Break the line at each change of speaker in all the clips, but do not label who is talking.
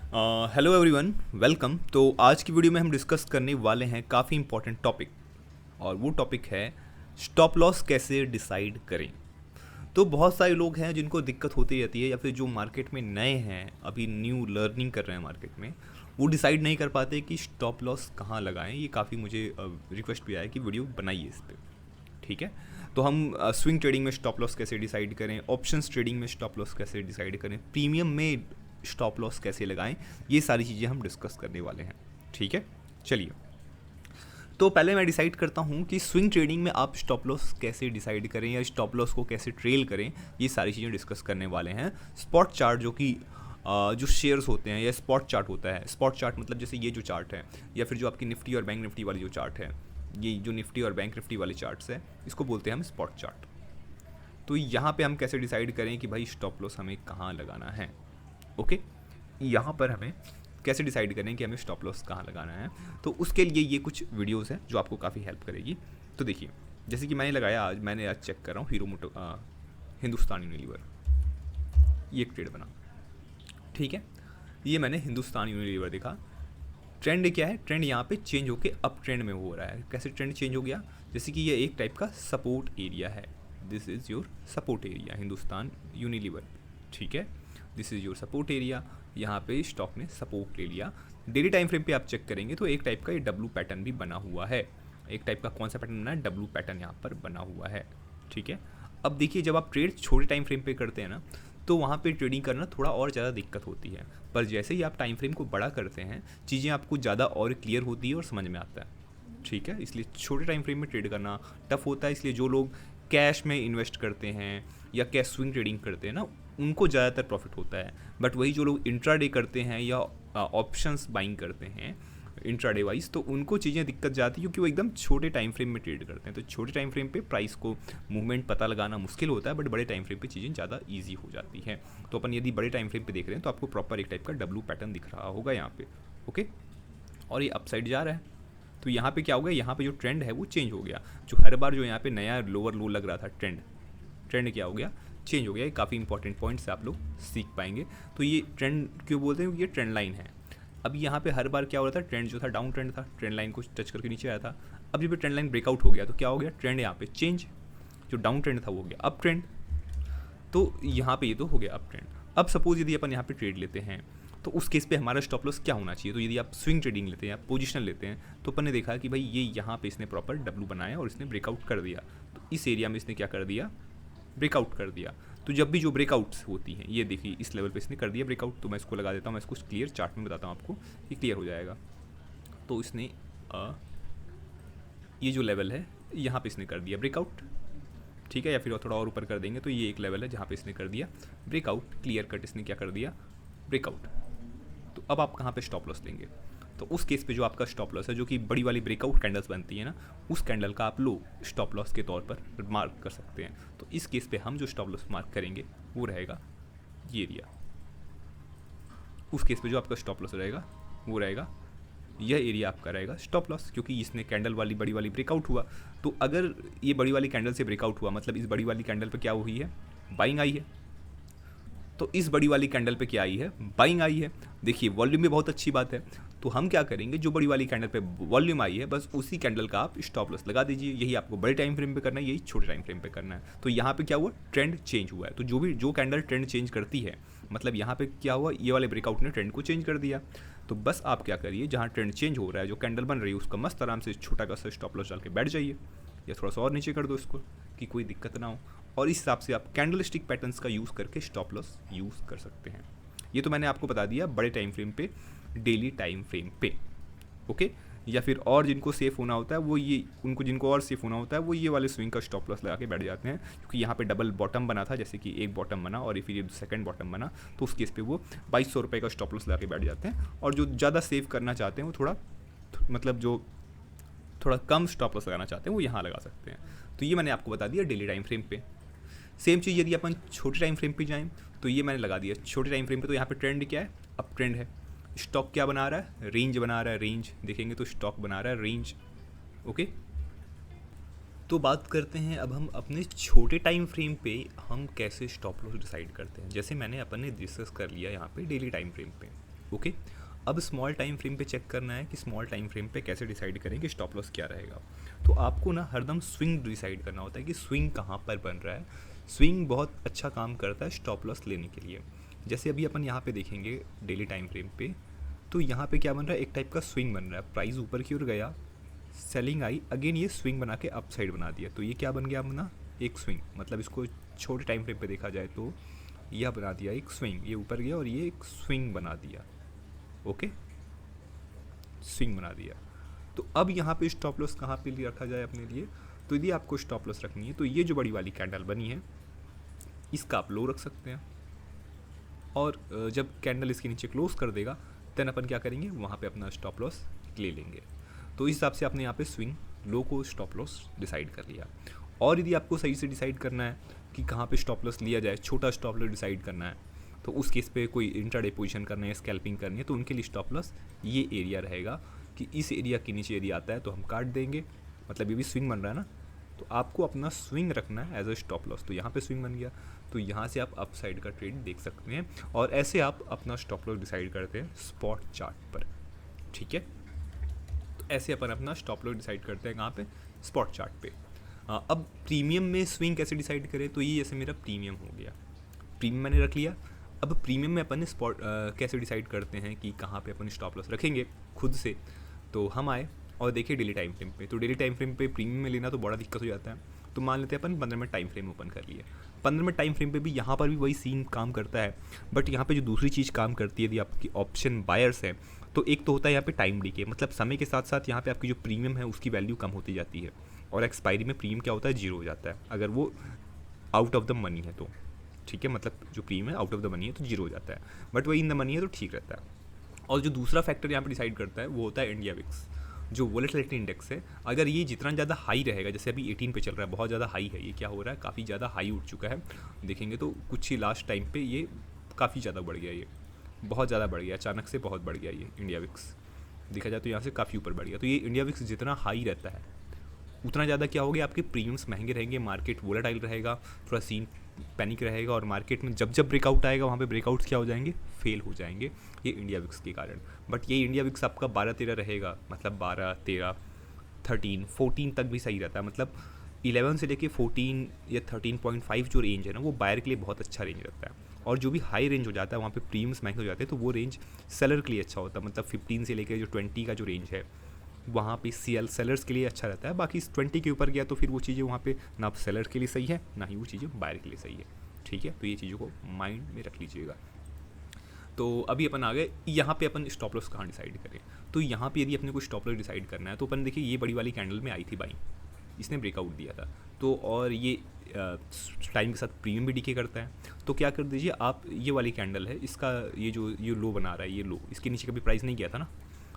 Hello everyone, welcome. तो आज की वीडियो में हम डिस्कस करने वाले हैं काफ़ी इंपॉर्टेंट टॉपिक, और वो टॉपिक है स्टॉप लॉस कैसे डिसाइड करें। तो बहुत सारे लोग हैं जिनको दिक्कत होती रहती है, या फिर जो मार्केट में नए हैं, अभी न्यू लर्निंग कर रहे हैं मार्केट में, वो डिसाइड नहीं कर पाते कि स्टॉप लॉस कहाँ लगाएं। ये काफ़ी मुझे रिक्वेस्ट भी आया कि वीडियो बनाइए इस पर। ठीक है, तो हम स्विंग ट्रेडिंग में स्टॉप लॉस कैसे डिसाइड करें, ऑप्शंस ट्रेडिंग में स्टॉप लॉस कैसे डिसाइड करें, प्रीमियम में स्टॉप लॉस कैसे लगाएं, ये सारी चीज़ें हम डिस्कस करने वाले हैं। ठीक है, चलिए। तो पहले मैं डिसाइड करता हूँ कि स्विंग ट्रेडिंग में आप स्टॉप लॉस कैसे डिसाइड करें या स्टॉप लॉस को कैसे ट्रेल करें, ये सारी चीज़ें डिस्कस करने वाले हैं। स्पॉट चार्ट जो कि जो शेयर्स होते हैं, या स्पॉट चार्ट होता है। स्पॉट चार्ट मतलब जैसे ये जो चार्ट है, या फिर जो आपकी निफ्टी और बैंक निफ्टी वाली जो चार्ट है, ये जो निफ्टी और बैंक निफ्टी वाले चार्ट्स है, इसको बोलते हैं हम स्पॉट चार्ट। तो यहाँ पे हम कैसे डिसाइड करें कि भाई स्टॉप लॉस हमें कहाँ लगाना है। ओके, यहाँ पर हमें कैसे डिसाइड करें कि हमें स्टॉप लॉस कहाँ लगाना है। तो उसके लिए ये कुछ वीडियोस हैं जो आपको काफ़ी हेल्प करेगी। तो देखिए, जैसे कि मैंने लगाया, मैंने आज चेक कर रहा हूँ हीरो मोटो हिंदुस्तान यूनिलीवर, ये एक ट्रेड बना। ठीक है, ये मैंने हिंदुस्तान यूनिलीवर देखा। ट्रेंड क्या है, ट्रेंड यहाँ पे चेंज होके अप ट्रेंड में हो रहा है। कैसे ट्रेंड चेंज हो गया, जैसे कि ये एक टाइप का सपोर्ट एरिया है। This is your support area, Hindustan Unilever. ठीक है, this is your support area. यहाँ पे स्टॉक ने सपोर्ट ले लिया। डेली टाइम फ्रेम पे आप चेक करेंगे तो एक टाइप का ये डब्लू पैटर्न भी बना हुआ है। एक टाइप का कौन सा पैटर्न बना है, डब्लू पैटर्न यहाँ पर बना हुआ है। ठीक है, अब देखिए, जब आप ट्रेड छोटे टाइम फ्रेम पे करते हैं ना, तो वहाँ पे ट्रेडिंग करना थोड़ा और ज़्यादा दिक्कत होती है। पर जैसे ही आप टाइम फ्रेम को बड़ा करते हैं, चीज़ें आपको ज़्यादा और क्लियर होती है और समझ में आता है। ठीक है, इसलिए छोटे टाइम फ्रेम में ट्रेड करना टफ होता है। इसलिए जो लोग कैश में इन्वेस्ट करते हैं या कैश स्विंग ट्रेडिंग करते हैं ना, उनको ज़्यादातर प्रॉफिट होता है। बट वही जो लोग इंट्राडे करते हैं या ऑप्शंस बाइंग करते हैं इंट्राडे वाइज, तो उनको चीज़ें दिक्कत जाती है, क्योंकि वो एकदम छोटे टाइम फ्रेम में ट्रेड करते हैं। तो छोटे टाइम फ्रेम पे प्राइस को मूवमेंट पता लगाना मुश्किल होता है, बट बड़े टाइम फ्रेम पे चीज़ें ज़्यादा ईजी हो जाती हैं। तो अपन यदि बड़े टाइम फ्रेम पे देख रहे हैं तो आपको प्रॉपर एक टाइप का डब्लू पैटर्न दिख रहा होगा यहाँ पे। ओके, और ये अपसाइड जा रहा है। तो यहाँ पे क्या हो गया, यहाँ पे जो ट्रेंड है वो चेंज हो गया। जो हर बार जो यहाँ पे नया लोअर लो लग रहा था, ट्रेंड क्या हो गया, चेंज हो गया। ये काफ़ी इंपॉर्टेंट पॉइंट्स आप लोग सीख पाएंगे। तो ये ट्रेंड क्यों बोलते हैं, क्योंकि ये ट्रेंड लाइन है। अब यहाँ पे हर बार क्या हो रहा था, ट्रेंड जो था डाउन ट्रेंड था, ट्रेंड लाइन को टच करके नीचे आया था। अब जब ट्रेंड लाइन ब्रेकआउट हो गया तो क्या हो गया, ट्रेंड यहाँ पे चेंज। जो डाउन ट्रेंड था वो हो गया अप ट्रेंड। तो यहाँ पे ये तो हो गया अप ट्रेंड। अब सपोज यदि अपन यहाँ पे ट्रेड लेते हैं, तो उस केस पे हमारा स्टॉप लॉस क्या होना चाहिए। तो यदि आप स्विंग ट्रेडिंग लेते हैं, आप पोजीशन लेते हैं, तो अपन ने देखा कि भाई ये यहाँ पे इसने प्रॉपर डब्लू बनाया और इसने ब्रेकआउट कर दिया। तो इस एरिया में इसने क्या कर दिया, ब्रेकआउट कर दिया। तो जब भी जो ब्रेकआउट्स होती हैं, ये देखिए इस लेवल पे इसने कर दिया ब्रेकआउट। तो मैं इसको लगा देता हूँ, मैं इसको क्लियर चार्ट में बताता हूँ आपको, ये क्लियर हो जाएगा। तो इसने ये जो लेवल है यहाँ पे इसने कर दिया ब्रेकआउट। ठीक है, या फिर थोड़ा और ऊपर कर देंगे तो ये एक लेवल है जहाँ पे इसने कर दिया ब्रेकआउट, क्लियर कट इसने क्या कर दिया, ब्रेकआउट। तो अब आप कहाँ पे स्टॉप लॉस लेंगे। तो उस केस पे जो आपका स्टॉप लॉस है, जो कि बड़ी वाली ब्रेकआउट कैंडल्स बनती है ना, उस कैंडल का आप लो स्टॉप लॉस के तौर पर मार्क कर सकते हैं। तो इस केस पे हम जो स्टॉप लॉस मार्क करेंगे वो रहेगा ये एरिया। उस केस पे जो आपका स्टॉप लॉस रहेगा वो रहेगा यह एरिया, आपका रहेगा स्टॉप लॉस, क्योंकि इसने कैंडल वाली बड़ी वाली ब्रेकआउट हुआ। तो अगर ये बड़ी वाली कैंडल से ब्रेकआउट हुआ, मतलब इस बड़ी वाली कैंडल पे क्या हुई है, बाइंग आई है। तो इस बड़ी वाली कैंडल पे क्या आई है, बाइंग आई है। देखिए वॉल्यूम भी बहुत अच्छी बात है। तो हम क्या करेंगे, जो बड़ी वाली कैंडल पे वॉल्यूम आई है, बस उसी कैंडल का आप स्टॉप लॉस लगा दीजिए। यही आपको बड़े टाइम फ्रेम पे करना है, यही छोटे टाइम फ्रेम पे करना है। तो यहाँ पे क्या हुआ, ट्रेंड चेंज हुआ है। तो जो कैंडल ट्रेंड चेंज करती है, मतलब यहाँ पे क्या हुआ, ये वाले ब्रेकआउट ने ट्रेंड को चेंज कर दिया। तो बस आप क्या करिए, जहाँ ट्रेंड चेंज हो रहा है, जो कैंडल बन रही है, उसका मस्त आराम से छोटा का सा स्टॉप लॉस डाल के बैठ जाइए, या थोड़ा सा और नीचे कर दो इसको कि कोई दिक्कत ना हो। और इस हिसाब से आप कैंडल स्टिक पैटर्न्स का यूज़ करके स्टॉप लॉस यूज़ कर सकते हैं। ये तो मैंने आपको बता दिया बड़े टाइम फ्रेम पे, डेली टाइम फ्रेम पे। ओके, या फिर और जिनको सेफ होना होता है वो ये, उनको जिनको और सेफ होना होता है वो ये वाले स्विंग का स्टॉप लॉस लगा के बैठ जाते हैं। क्योंकि यहाँ पे डबल बॉटम बना था, जैसे कि एक बॉटम बना और फिर ये सेकंड बॉटम बना, तो उस केस पे वो 2200 रुपये का स्टॉप लॉस लगा के बैठ जाते हैं। और जो ज़्यादा सेव करना चाहते हैं वो थोड़ा, मतलब जो थोड़ा कम स्टॉप लॉस लगाना चाहते हैं वो यहाँ लगा सकते हैं। तो ये मैंने आपको बता दिया डेली टाइम फ्रेम पे। सेम चीज़ यदि अपन छोटे टाइम फ्रेम पे जाएं, तो ये मैंने लगा दिया छोटे टाइम फ्रेम पे। तो यहाँ पे ट्रेंड क्या है, अप ट्रेंड है। स्टॉक क्या बना रहा है, रेंज बना रहा है, रेंज देखेंगे तो स्टॉक बना रहा है रेंज। ओके, तो बात करते हैं अब हम अपने छोटे टाइम फ्रेम पे हम कैसे स्टॉप लॉस डिसाइड करते हैं। जैसे मैंने अपन ने डिस्कस कर लिया यहाँ पे डेली टाइम फ्रेम पे। ओके। अब स्मॉल टाइम फ्रेम पे चेक करना है कि स्मॉल टाइम फ्रेम पे कैसे डिसाइड करें कि स्टॉप लॉस क्या रहेगा। तो आपको ना हरदम स्विंग डिसाइड करना होता है कि स्विंग कहाँ पर बन रहा है। स्विंग बहुत अच्छा काम करता है स्टॉप लॉस लेने के लिए। जैसे अभी अपन यहाँ पे देखेंगे डेली टाइम फ्रेम पे, तो यहाँ पे क्या बन रहा है, एक टाइप का स्विंग बन रहा है। प्राइस ऊपर की ओर गया, सेलिंग आई, अगेन ये स्विंग बना के अप साइड बना दिया, तो ये क्या बन गया अपना, एक स्विंग। मतलब इसको छोटे टाइम फ्रेम पे देखा जाए तो यह बना दिया एक स्विंग, ये ऊपर गया और ये एक स्विंग बना दिया। ओके, स्विंग बना दिया। तो अब यहाँ पे स्टॉप लॉस कहाँ पे रखा जाए अपने लिए, तो यदि आपको स्टॉप लॉस रखनी है तो ये जो बड़ी वाली कैंडल बनी है इसका आप लो रख सकते हैं, और जब कैंडल इसके नीचे क्लोज कर देगा देन अपन क्या करेंगे, वहाँ पे अपना स्टॉप लॉस ले लेंगे। तो इस हिसाब से आपने यहाँ पे स्विंग लो को स्टॉप लॉस डिसाइड कर लिया। और यदि आपको सही से डिसाइड करना है कि कहाँ पे स्टॉप लॉस लिया जाए, छोटा स्टॉप लॉस डिसाइड करना है, तो उस केस पे कोई इंट्राडे पोजीशन करना है, स्कैल्पिंग करनी है, तो उनके लिए स्टॉप लॉस ये एरिया रहेगा कि इस एरिया के नीचे यदि आता है तो हम काट देंगे। मतलब ये भी स्विंग बन रहा है ना, तो आपको अपना स्विंग रखना है एज अ स्टॉप लॉस। तो यहाँ पे स्विंग बन गया, तो यहाँ से आप अप साइड का ट्रेड देख सकते हैं, और ऐसे आप अपना स्टॉप लॉस डिसाइड करते हैं स्पॉट चार्ट पर। ठीक है, तो ऐसे अपन अपना स्टॉप लॉस डिसाइड करते हैं कहाँ पे, स्पॉट चार्ट पे। अब प्रीमियम में स्विंग कैसे डिसाइड करें, तो ये जैसे मेरा प्रीमियम हो गया, प्रीमियम मैंने रख लिया। अब प्रीमियम में अपन स्पॉट कैसे डिसाइड करते हैं कि कहाँ पे अपन स्टॉप लॉस रखेंगे खुद से, तो हम आए और देखिए डेली टाइम फ्रेम पे। तो डेली टाइम फ्रेम पे प्रीमियम में लेना तो बड़ा दिक्कत हो जाता है, तो मान लेते हैं अपन 15 मिनट टाइम फ्रेम ओपन कर लिए। 15 मिनट टाइम फ्रेम पे भी यहाँ पर भी वही सीन काम करता है, बट यहाँ पे जो दूसरी चीज़ काम करती है, यदि आपकी ऑप्शन बायर्स हैं, तो एक तो होता है यहाँ पे टाइम डीके, मतलब समय के साथ साथ यहाँ पे आपकी जो प्रीमियम है उसकी वैल्यू कम होती जाती है, और एक्सपायरी में प्रीमियम क्या होता है, जीरो हो जाता है अगर वो आउट ऑफ द मनी है तो। ठीक है, मतलब जो प्रीमियम है आउट ऑफ द मनी है तो जीरो हो जाता है, बट वही इन द मनी है तो ठीक रहता है। और जो दूसरा फैक्टर यहाँ पे डिसाइड करता है वो होता है इंडिया विक्स, जो वोलेटिलिटी इंडेक्स है। अगर ये जितना ज़्यादा हाई रहेगा, जैसे अभी 18 पे चल रहा है, बहुत ज़्यादा हाई है, ये क्या हो रहा है, काफ़ी ज़्यादा हाई उठ चुका है। देखेंगे तो कुछ ही लास्ट टाइम पे ये काफ़ी ज़्यादा बढ़ गया, ये बहुत ज़्यादा बढ़ गया, अचानक से बहुत बढ़ गया ये इंडिया विक्स। देखा जाए तो यहाँ से काफ़ी ऊपर बढ़ गया। तो ये इंडिया विक्स जितना हाई रहता है उतना ज़्यादा क्या होगा, आपके प्रीमियम्स महंगे रहेंगे, मार्केट वोलेटाइल रहेगा, थोड़ा सीन पैनिक रहेगा, और मार्केट में जब जब ब्रेकआउट आएगा वहाँ पे ब्रेकआउट्स क्या हो जाएंगे, फेल हो जाएंगे, ये इंडिया विक्स के कारण। बट ये इंडिया विक्स आपका 12-13 रहेगा, मतलब 12-13 13 14 तक भी सही रहता है। मतलब 11 से लेके 14 या 13.5 जो रेंज है ना, वो बायर के लिए बहुत अच्छा रेंज रहता है। और जो भी हाई रेंज हो जाता है वहाँ पे प्रीमियम्स महंगे हो जाते हैं, तो वो रेंज सेलर के लिए अच्छा होता है। मतलब 15 से लेकर जो 20 का जो रेंज है वहाँ पे सेलर्स के लिए अच्छा रहता है। बाकी 20 के ऊपर गया तो फिर वो चीज़ें वहाँ पे ना सेलर के लिए सही है, ना ही वो चीज़ें बायर के लिए सही है। ठीक है, तो ये चीज़ों को माइंड में रख लीजिएगा। तो अभी अपन आ गए यहाँ पे, अपन स्टॉप लॉस कहाँ डिसाइड करें। तो यहाँ पे यदि अपने को स्टॉप लॉस डिसाइड करना है तो अपन देखिए ये बड़ी वाली कैंडल में आई थी बाइंग, इसने ब्रेकआउट दिया था, तो और ये टाइम के साथ प्रीमियम भी डीके करता है। तो क्या कर दीजिए आप, ये वाली कैंडल है, इसका ये जो ये लो बना रहा है, ये लो, इसके नीचे कभी प्राइस नहीं गया था ना,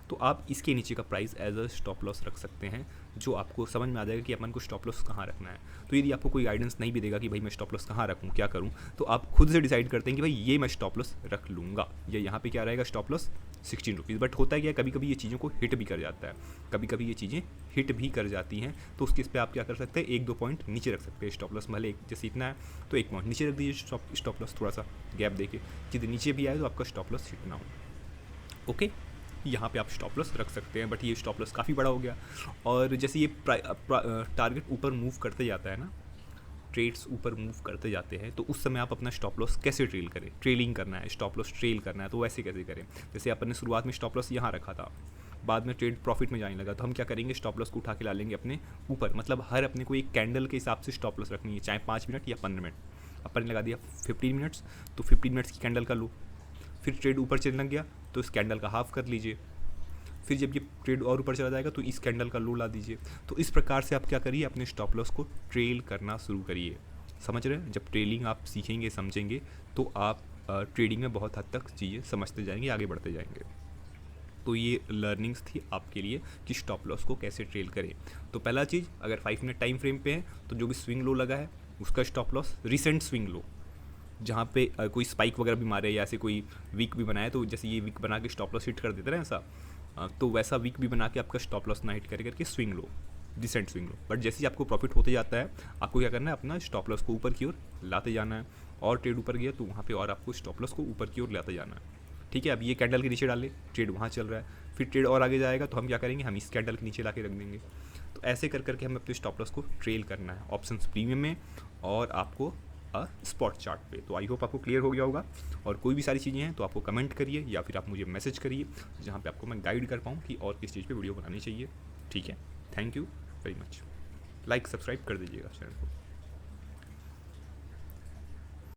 तो आप इसके नीचे का price as a stop loss रख सकते हैं, जो आपको समझ में आ जाएगा कि अपन को स्टॉप लॉस कहाँ रखना है। तो यदि आपको कोई गाइडेंस नहीं भी देगा कि भाई मैं स्टॉप लॉस कहाँ रखूँ, क्या करूँ, तो आप खुद से डिसाइड करते हैं कि भाई ये मैं स्टॉप लॉस रख लूँगा, या यहाँ पे क्या रहेगा स्टॉप लॉस 16 रुपीज़। बट होता है क्या, कभी कभी ये चीज़ों को हिट भी कर जाता है, कभी कभी ये चीज़ें हिट भी कर जाती हैं, तो उसके इस पर आप क्या कर सकते हैं, 1-2 पॉइंट नीचे रख सकते हैं स्टॉप लॉस। भले जैसे इतना है तो 1 पॉइंट नीचे रख दीजिए स्टॉप लॉस, थोड़ा सा गैप देके, यदि नीचे भी आए तो आपका स्टॉप लॉस हिट ना हो। ओके, यहाँ पे आप स्टॉप लॉस रख सकते हैं, बट ये स्टॉप लॉस काफ़ी बड़ा हो गया। और जैसे ये टारगेट ऊपर मूव करते जाता है ना, ट्रेड्स ऊपर मूव करते जाते हैं, तो उस समय आप अपना स्टॉप लॉस कैसे ट्रेल करें, ट्रेलिंग करना है, स्टॉप लॉस ट्रेल करना है, तो वैसे कैसे करें। जैसे अपन ने शुरुआत में स्टॉप लॉस यहाँ रखा था, बाद में ट्रेड प्रॉफिट में जाने लगा, तो हम क्या करेंगे, स्टॉप लॉस को उठा के ला लेंगे अपने ऊपर। मतलब हर अपने को एक कैंडल के हिसाब से स्टॉप लॉस रखनी है, चाहे 5 मिनट या 15 मिनट। अपन ने लगा दिया 15 मिनट्स, तो 15 मिनट्स की कैंडल का लो, फिर ट्रेड ऊपर चलने लग गया तो इस कैंडल का हाफ कर लीजिए, फिर जब ये ट्रेड और ऊपर चला जाएगा तो इस कैंडल का लो ला दीजिए। तो इस प्रकार से आप क्या करिए, अपने स्टॉप लॉस को ट्रेल करना शुरू करिए। समझ रहे हैं, जब ट्रेलिंग आप सीखेंगे समझेंगे तो आप ट्रेडिंग में बहुत हद तक चीज़ें समझते जाएंगे, आगे बढ़ते जाएंगे। तो ये लर्निंग्स थी आपके लिए कि स्टॉप लॉस को कैसे ट्रेल करें। तो पहला चीज़, अगर 5 मिनट टाइम फ्रेम पे है तो जो भी स्विंग लो लगा है उसका stop loss, recent swing low, जहाँ पे कोई स्पाइक वगैरह भी मारे या ऐसे कोई वीक भी बनाए, तो जैसे ये वीक बना के स्टॉप लॉस हिट कर देते हैं ऐसा, तो वैसा वीक भी बना के आपका स्टॉप लॉस ना हिट करके स्विंग लो, डिसेंट स्विंग लो। बट जैसे ही आपको प्रॉफिट होते जाता है आपको क्या करना है, अपना स्टॉप लॉस को ऊपर की ओर लाते जाना है, और ट्रेड ऊपर गया तो वहाँ पे और आपको स्टॉप लॉस को ऊपर की ओर लाते जाना है। ठीक है, अब ये कैंडल के नीचे डाले, ट्रेड वहाँ चल रहा है, फिर ट्रेड और आगे जाएगा तो हम क्या करेंगे, हम इस कैंडल के नीचे ला के रख देंगे। तो ऐसे कर करके हमें अपने स्टॉप लॉस को ट्रेल करना है ऑप्शंस प्रीमियम में और आपको स्पॉट चार्ट पे। तो आई होप आपको क्लियर हो गया होगा, और कोई भी सारी चीज़ें हैं तो आपको कमेंट करिए या फिर आप मुझे मैसेज करिए, जहाँ पे आपको मैं गाइड कर पाऊँ कि और किस चीज़ पे वीडियो बनानी चाहिए। ठीक है, thank you very much. Like subscribe कर दीजिएगा चैनल को।